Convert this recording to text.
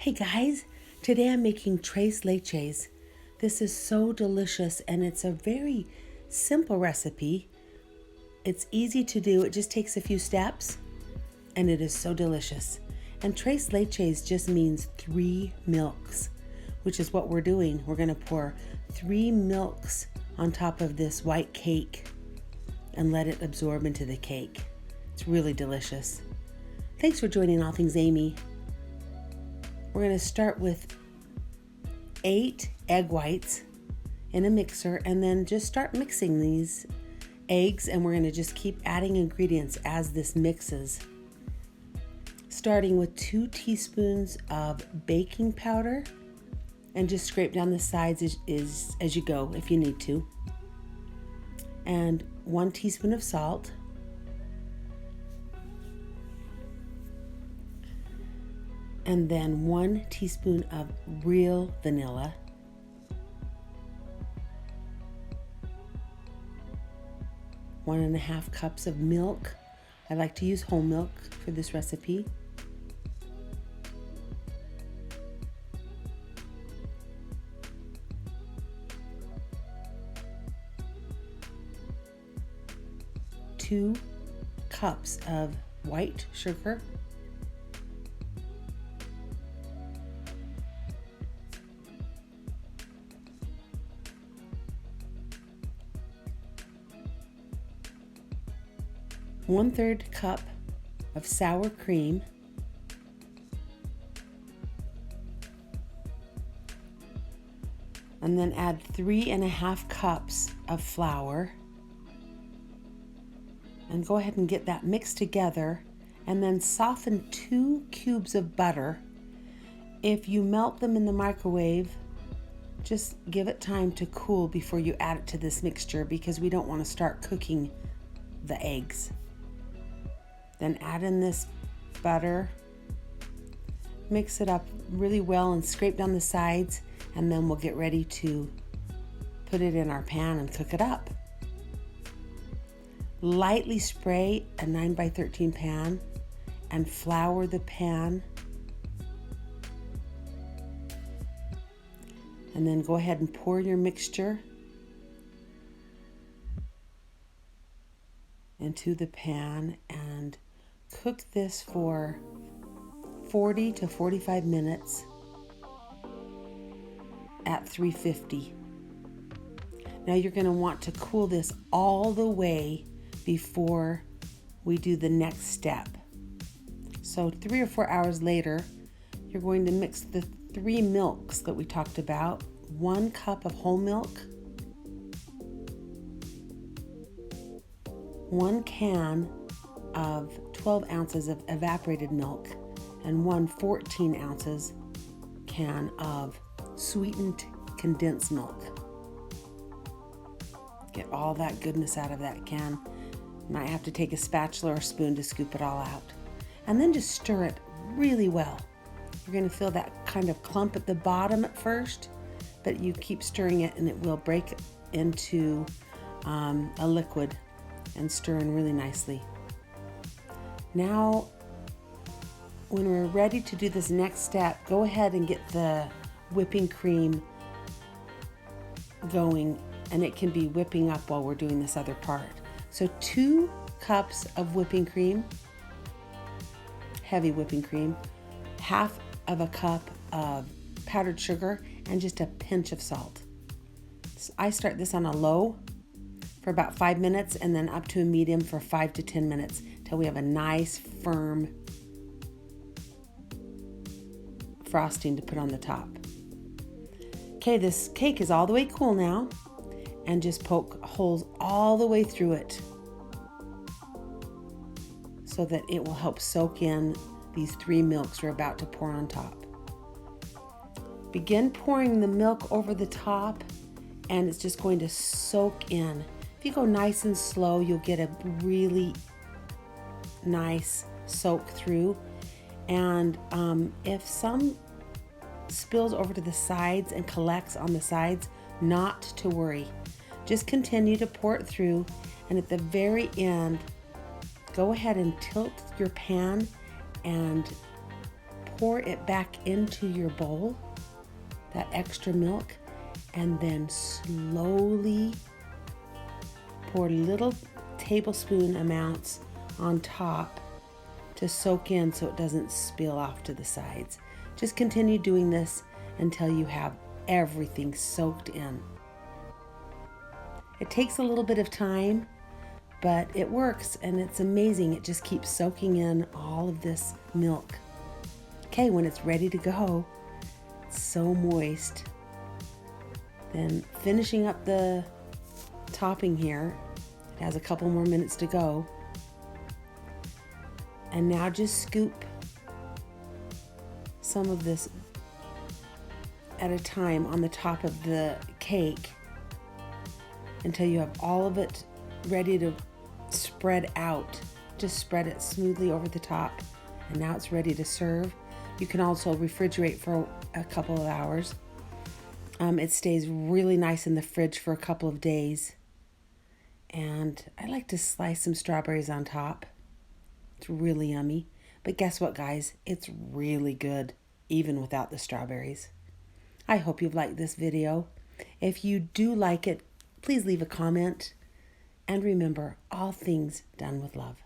Hey guys, today I'm making tres leches. This is so delicious and it's a very simple recipe. It's easy to do, it just takes a few steps and it is so delicious. And tres leches just means 3 milks, which is what we're doing. We're going to pour 3 milks on top of this white cake and let it absorb into the cake. It's really delicious. Thanks for joining All Things Amy. We're going to start with 8 egg whites in a mixer and then just start mixing these eggs, and we're going to just keep adding ingredients as this mixes. Starting with 2 teaspoons of baking powder, and just scrape down the sides as you go if you need to. And 1 teaspoon of salt. And then 1 teaspoon of real vanilla. One and a half cups of milk. I like to use whole milk for this recipe. Two cups of white sugar. 1/3 cup of sour cream, and then add 3.5 cups of flour, and go ahead and get that mixed together, and then soften 2 cubes of butter. If you melt them in the microwave, just give it time to cool before you add it to this mixture, because we don't want to start cooking the eggs. Then add in this butter, mix it up really well and scrape down the sides, and then we'll get ready to put it in our pan and cook it up. Lightly spray a 9x13 pan and flour the pan. And then go ahead and pour your mixture into the pan and cook this for 40 to 45 minutes at 350. Now you're going to want to cool this all the way before we do the next step. So 3 or 4 hours later, you're going to mix the 3 milks that we talked about. 1 cup of whole milk, 1 can of 12 ounces of evaporated milk, and 1 14 ounces can of sweetened condensed milk. Get all that goodness out of that can. You might have to take a spatula or spoon to scoop it all out. And then just stir it really well. You're going to feel that kind of clump at the bottom at first, but you keep stirring it and it will break into a liquid and stir in really nicely. Now, when we're ready to do this next step, go ahead and get the whipping cream going, and it can be whipping up while we're doing this other part. So 2 cups of whipping cream, heavy whipping cream, 1/2 of a cup of powdered sugar, and just a pinch of salt. So I start this on a low for about 5 minutes and then up to a medium for 5 to 10 minutes till we have a nice firm frosting to put on the top. Okay, this cake is all the way cool now, and just poke holes all the way through it so that it will help soak in these 3 milks we're about to pour on top. Begin pouring the milk over the top, and it's just going to soak in. If you go nice and slow, you'll get a really nice soak through. And if some spills over to the sides and collects on the sides, not to worry. Just continue to pour it through, and at the very end, go ahead and tilt your pan and pour it back into your bowl, that extra milk, and then slowly pour little tablespoon amounts on top to soak in so it doesn't spill off to the sides. Just continue doing this until you have everything soaked in. It takes a little bit of time, but it works and it's amazing. It just keeps soaking in all of this milk. Okay, when it's ready to go, it's so moist. Then finishing up the topping here, it has a couple more minutes to go. And now just scoop some of this at a time on the top of the cake until you have all of it ready to spread out. Just spread it smoothly over the top, and now it's ready to serve. You can also refrigerate for a couple of hours. It stays really nice in the fridge for a couple of days. And I like to slice some strawberries on top. It's really yummy. But guess what, guys? It's really good, even without the strawberries. I hope you've liked this video. If you do like it, please leave a comment. And remember, all things done with love.